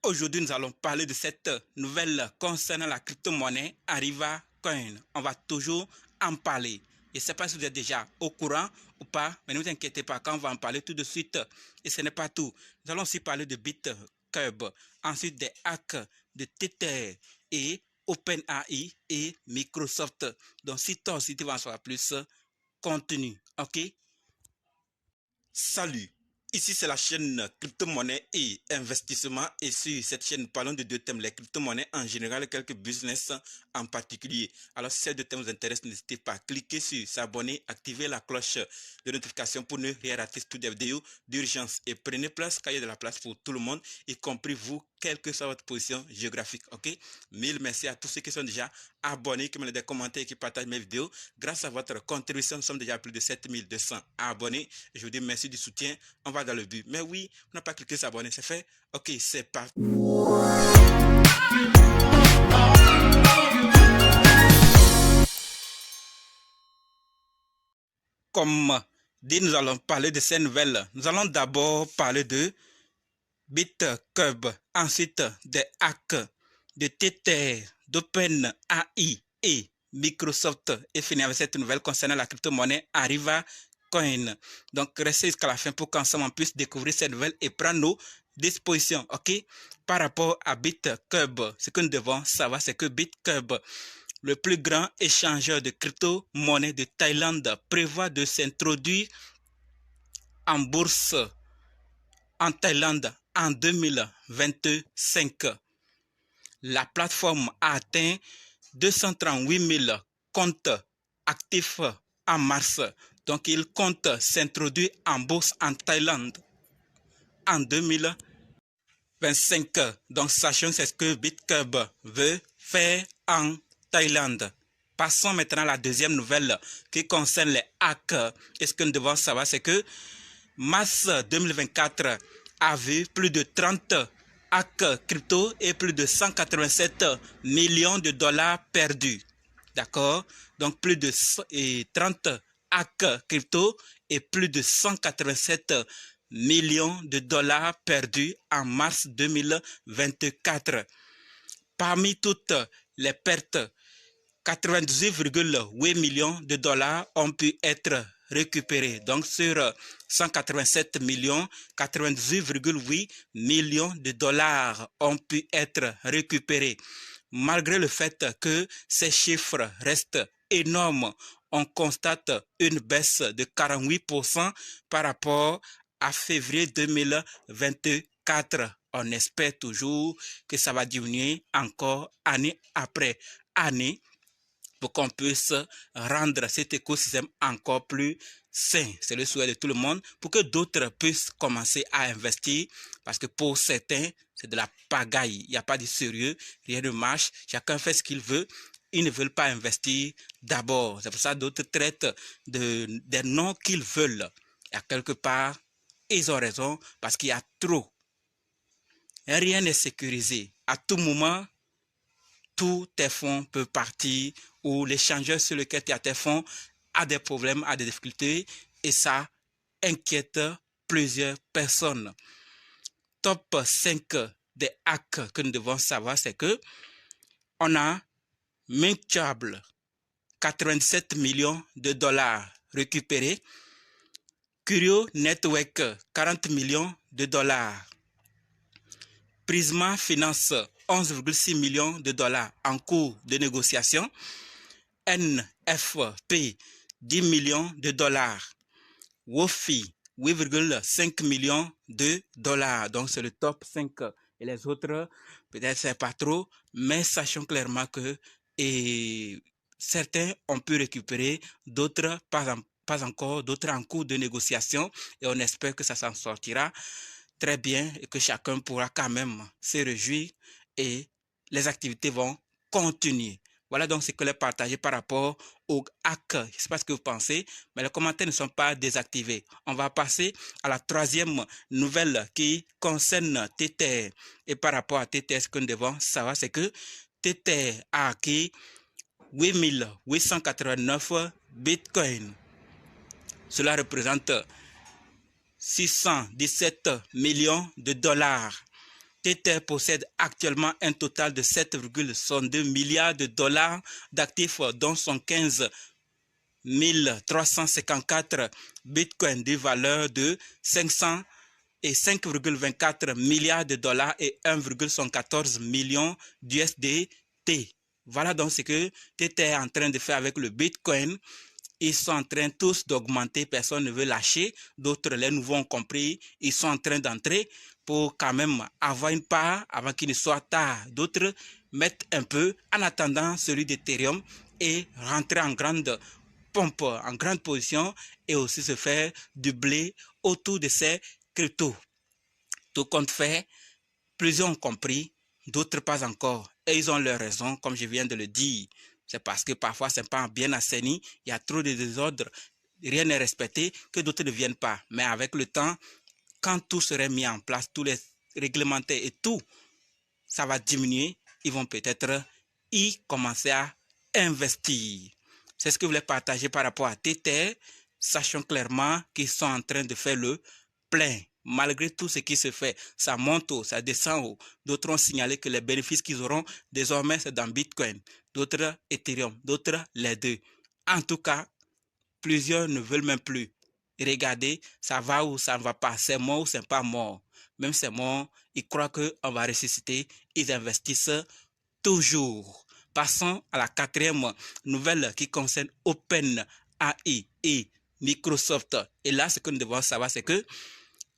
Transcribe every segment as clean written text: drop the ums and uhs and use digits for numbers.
Aujourd'hui, nous allons parler de cette nouvelle concernant la crypto-monnaie Arriva Coin. On va toujours en parler. Je ne sais pas si vous êtes déjà au courant ou pas, mais ne vous inquiétez pas, quand on va en parler tout de suite. Et ce n'est pas tout. Nous allons aussi parler de BitCube, ensuite des hacks de Tether et OpenAI et Microsoft. Donc, si toi aussi tu veux en savoir plus, continue. OK? Salut, ici c'est la chaîne crypto-monnaie et investissement et sur cette chaîne nous parlons de deux thèmes, les crypto-monnaies en général et quelques business en particulier. Alors si ces deux thèmes vous intéressent, n'hésitez pas à cliquer sur s'abonner, activer la cloche de notification pour ne rien rater toutes les vidéos d'urgence et prenez place car il y a de la place pour tout le monde, y compris vous, quelle que soit votre position géographique. Ok, mille merci à tous ceux qui sont déjà abonnés, qui me laissent des commentaires et qui partagent mes vidéos. Grâce à votre contribution, nous sommes déjà à plus de 7200 abonnés. Je vous dis merci du soutien. On va dans le but. Mais oui, on n'a pas cliqué sur s'abonner, c'est fait. Ok, c'est parti. Comme dit, nous allons parler de ces nouvelles. Nous allons d'abord parler de BitCube, ensuite des hacks de Tether, d'OpenAI et Microsoft et finir avec cette nouvelle concernant la crypto-monnaie Arriva Coin. Donc restez jusqu'à la fin pour qu'ensemble on puisse découvrir cette nouvelle et prendre nos dispositions. Ok, par rapport à BitCube, ce que nous devons savoir, c'est que BitCube, le plus grand échangeur de crypto-monnaie de Thaïlande, prévoit de s'introduire en bourse en Thaïlande en 2025. La plateforme a atteint 238 000 comptes actifs en mars. Donc, il compte s'introduire en bourse en Thaïlande en 2025. Donc, sachons c'est ce que BitCube veut faire en Thaïlande. Passons maintenant à la deuxième nouvelle qui concerne les hacks. Et ce que nous devons savoir, c'est que mars 2024 a vu plus de 30 hacks crypto et plus de 187 millions de dollars perdus. D'accord? Donc plus de 30 hacks crypto et plus de 187 millions de dollars perdus en mars 2024. Parmi toutes les pertes, 98,8 millions de dollars ont pu être récupérés. Donc sur 187 millions, 98,8 millions de dollars ont pu être récupérés. Malgré le fait que ces chiffres restent énormes, on constate une baisse de 48% par rapport à février 2024. On espère toujours que ça va diminuer encore année après année pour qu'on puisse rendre cet écosystème encore plus sain. C'est le souhait de tout le monde pour que d'autres puissent commencer à investir parce que pour certains, c'est de la pagaille. Il n'y a pas de sérieux, rien ne marche. Chacun fait ce qu'il veut. Ils ne veulent pas investir d'abord. C'est pour ça que d'autres traitent des noms qu'ils veulent. Et à quelque part, ils ont raison parce qu'il y a trop. Rien n'est sécurisé. À tout moment, tous tes fonds peuvent partir ou l'échangeur sur lequel tu as tes fonds a des problèmes, a des difficultés et ça inquiète plusieurs personnes. Top 5 des hacks que nous devons savoir, c'est que on a Mintable, 87 millions de dollars récupérés. Curio Network, 40 millions de dollars. Prisma Finance, 11,6 millions de dollars en cours de négociation. NFP, 10 millions de dollars. Wofi, 8,5 millions de dollars. Donc, c'est le top 5. Et les autres, peut-être c'est pas trop, mais sachons clairement que certains ont pu récupérer, d'autres pas encore, d'autres en cours de négociation. Et on espère que ça s'en sortira très bien et que chacun pourra quand même se réjouir et les activités vont continuer. Voilà donc ce que j'ai partagé par rapport au hack. Je ne sais pas ce que vous pensez, mais les commentaires ne sont pas désactivés. On va passer à la troisième nouvelle qui concerne Tether. Et par rapport à Tether, ce que nous devons savoir, c'est que Tether a acquis 8889 bitcoins. Cela représente 617 millions de dollars. Tether possède actuellement un total de 7,62 milliards de dollars d'actifs, dont son 15 354 bitcoins de valeur de 500 et 5,24 milliards de dollars et 1,114 millions d'USDT. Voilà donc ce que Tether est en train de faire avec le bitcoin. Ils sont en train tous d'augmenter, personne ne veut lâcher. D'autres, les nouveaux ont compris, ils sont en train d'entrer pour quand même avoir une part avant qu'il ne soit tard. D'autres mettent un peu en attendant celui d'Ethereum et rentrer en grande pompe, en grande position et aussi se faire du blé autour de ces cryptos. Tout compte fait, plusieurs ont compris, d'autres pas encore. Et ils ont leur raison, comme je viens de le dire. C'est parce que parfois, ce n'est pas bien assaini, il y a trop de désordre, rien n'est respecté, que d'autres ne viennent pas. Mais avec le temps, quand tout serait mis en place, tous les réglementaires et tout, ça va diminuer. Ils vont peut-être y commencer à investir. C'est ce que je voulais partager par rapport à Tether. Sachons clairement qu'ils sont en train de faire le plein. Malgré tout ce qui se fait, ça monte haut, ça descend haut. D'autres ont signalé que les bénéfices qu'ils auront désormais, c'est dans Bitcoin. D'autres, Ethereum. D'autres, les deux. En tout cas, plusieurs ne veulent même plus. Regardez, ça va ou ça ne va pas. C'est mort ou c'est pas mort. Même si c'est mort, ils croient qu'on va ressusciter. Ils investissent toujours. Passons à la quatrième nouvelle qui concerne OpenAI et Microsoft. Et là, ce que nous devons savoir, c'est que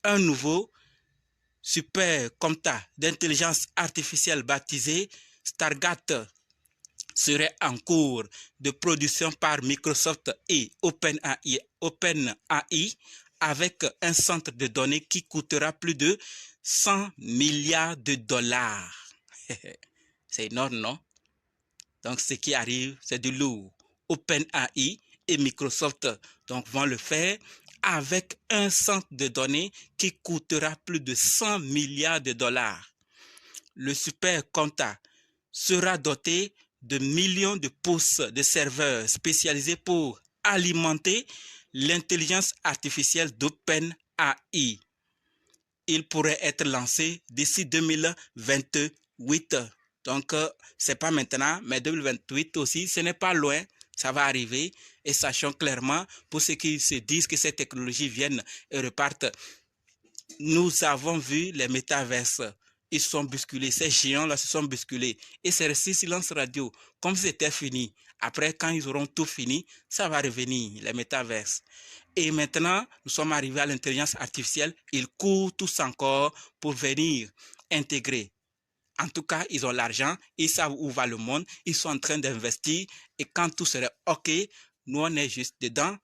un nouveau supercomputer d'intelligence artificielle baptisé Stargate serait en cours de production par Microsoft et OpenAI avec un centre de données qui coûtera plus de 100 milliards de dollars. C'est énorme, non? Donc, ce qui arrive, c'est du lourd. OpenAI et Microsoft donc, vont le faire avec un centre de données qui coûtera plus de 100 milliards de dollars. Le supercomputer sera doté de millions de pouces de serveurs spécialisés pour alimenter l'intelligence artificielle d'OpenAI. Il pourrait être lancé d'ici 2028. Donc, ce n'est pas maintenant, mais 2028 aussi, ce n'est pas loin. Ça va arriver et sachons clairement, pour ceux qui se disent que ces technologies viennent et repartent, nous avons vu les métaverses. Ils sont bousculés, ces géants-là se sont bousculés. Et c'est resté silence radio, comme si c'était fini. Après, quand ils auront tout fini, ça va revenir, les métaverses. Et maintenant, nous sommes arrivés à l'intelligence artificielle. Ils courent tous encore pour venir intégrer. En tout cas, ils ont l'argent, ils savent où va le monde, ils sont en train d'investir et quand tout serait OK, nous on est juste dedans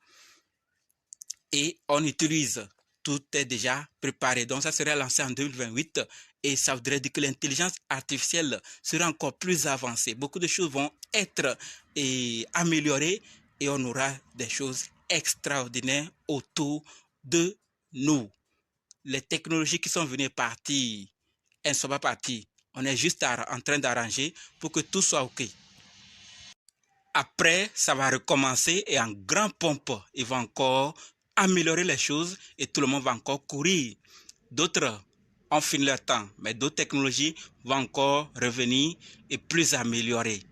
et on utilise. Tout est déjà préparé. Donc ça serait lancé en 2028 et ça voudrait dire que l'intelligence artificielle sera encore plus avancée. Beaucoup de choses vont être améliorées et on aura des choses extraordinaires autour de nous. Les technologies qui sont venues partir, elles ne sont pas parties. On est juste en train d'arranger pour que tout soit OK. Après, ça va recommencer et en grand pompe, ils vont encore améliorer les choses et tout le monde va encore courir. D'autres ont fini leur temps, mais d'autres technologies vont encore revenir et plus améliorer.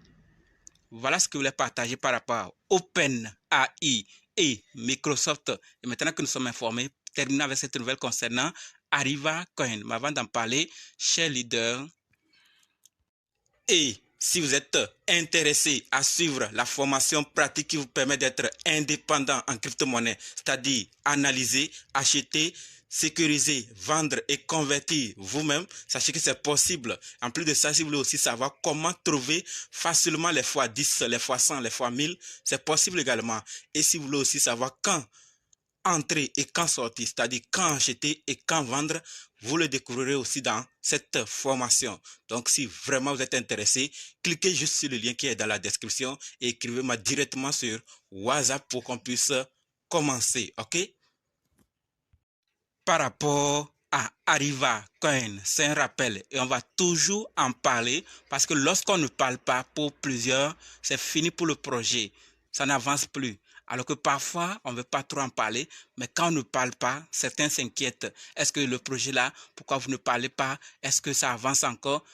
Voilà ce que je voulais partager par rapport à OpenAI et Microsoft. Et maintenant que nous sommes informés, terminons avec cette nouvelle concernant Arriva Coin. Mais avant d'en parler, chers leaders, et si vous êtes intéressé à suivre la formation pratique qui vous permet d'être indépendant en crypto-monnaie, c'est-à-dire analyser, acheter, sécuriser, vendre et convertir vous-même, sachez que c'est possible. En plus de ça, si vous voulez aussi savoir comment trouver facilement les fois 10, les fois 100, les fois 1000, c'est possible également. Et si vous voulez aussi savoir quand entrer et quand sortir, c'est-à-dire quand acheter et quand vendre, vous le découvrirez aussi dans cette formation. Donc, si vraiment vous êtes intéressé, cliquez juste sur le lien qui est dans la description et écrivez-moi directement sur WhatsApp pour qu'on puisse commencer, ok? Par rapport à Arriva Coin, c'est un rappel et on va toujours en parler parce que lorsqu'on ne parle pas pour plusieurs, c'est fini pour le projet. Ça n'avance plus. Alors que parfois, on ne veut pas trop en parler, mais quand on ne parle pas, certains s'inquiètent. Est-ce que le projet là, pourquoi vous ne parlez pas? Est-ce que ça avance encore?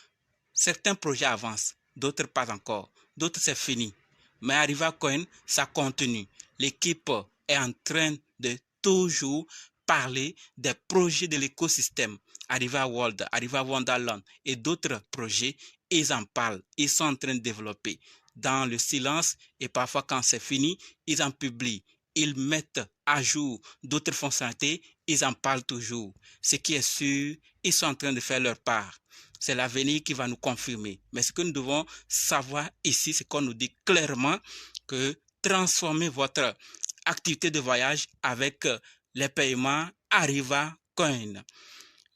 Certains projets avancent, d'autres pas encore, d'autres c'est fini. Mais Arriva Coin, ça continue. L'équipe est en train de toujours parler des projets de l'écosystème. Arriva World, Arriva Wonderland et d'autres projets, ils en parlent, ils sont en train de développer. Dans le silence et parfois quand c'est fini, ils en publient. Ils mettent à jour d'autres fonctionnalités, ils en parlent toujours. Ce qui est sûr, ils sont en train de faire leur part. C'est l'avenir qui va nous confirmer. Mais ce que nous devons savoir ici, c'est qu'on nous dit clairement que transformez votre activité de voyage avec les paiements Arriva Coin.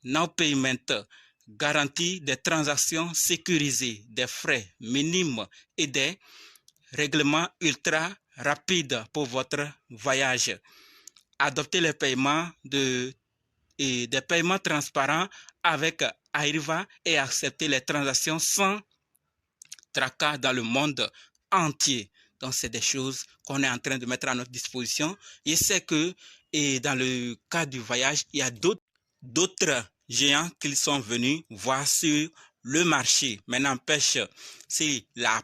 Now Payment garantit des transactions sécurisées, des frais minimes et des règlements ultra rapides pour votre voyage. Adoptez les paiements et des paiements transparents avec Arriva et accepter les transactions sans tracas dans le monde entier. Donc, c'est des choses qu'on est en train de mettre à notre disposition. Je sais que dans le cas du voyage, il y a d'autres géants qui sont venus voir sur le marché. Mais n'empêche, c'est la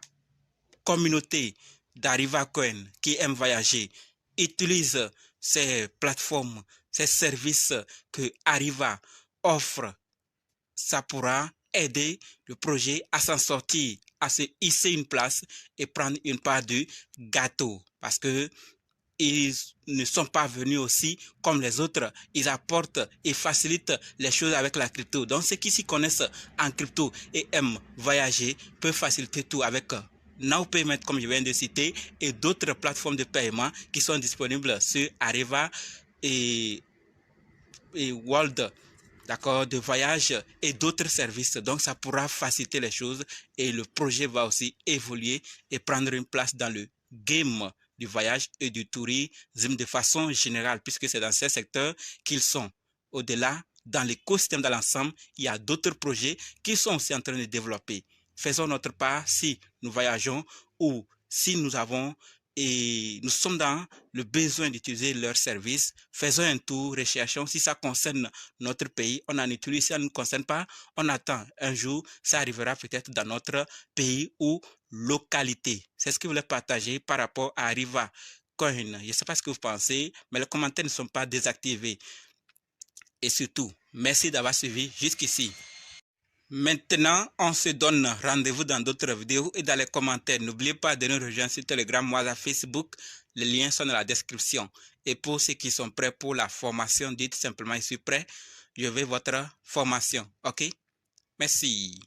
communauté d'Arriva Coin qui aime voyager, utilise ces plateformes, ces services que Arriva offre, ça pourra aider le projet à s'en sortir, à se hisser une place et prendre une part du gâteau. Parce que ils ne sont pas venus aussi comme les autres. Ils apportent et facilitent les choses avec la crypto. Donc ceux qui s'y connaissent en crypto et aiment voyager peuvent faciliter tout avec Now Payment, comme je viens de citer, et d'autres plateformes de paiement qui sont disponibles sur Arriva et World, d'accord, de voyage et d'autres services. Donc ça pourra faciliter les choses et le projet va aussi évoluer et prendre une place dans le game du voyage et du tourisme de façon générale, puisque c'est dans ces secteurs qu'ils sont. Au-delà, dans l'écosystème de l'ensemble, il y a d'autres projets qui sont aussi en train de développer. Faisons notre part si nous voyageons ou si nous avons et nous sommes dans le besoin d'utiliser leurs services. Faisons un tour, recherchons si ça concerne notre pays. On en utilise, si ça ne nous concerne pas, on attend un jour, ça arrivera peut-être dans notre pays ou localité. C'est ce que je voulais partager par rapport à Arriva Coin. Je ne sais pas ce que vous pensez, mais les commentaires ne sont pas désactivés. Et surtout, merci d'avoir suivi jusqu'ici. Maintenant, on se donne rendez-vous dans d'autres vidéos et dans les commentaires. N'oubliez pas de nous rejoindre sur Telegram, WhatsApp, Facebook. Les liens sont dans la description. Et pour ceux qui sont prêts pour la formation, dites simplement « Je suis prêt ». Je veux votre formation. OK? Merci.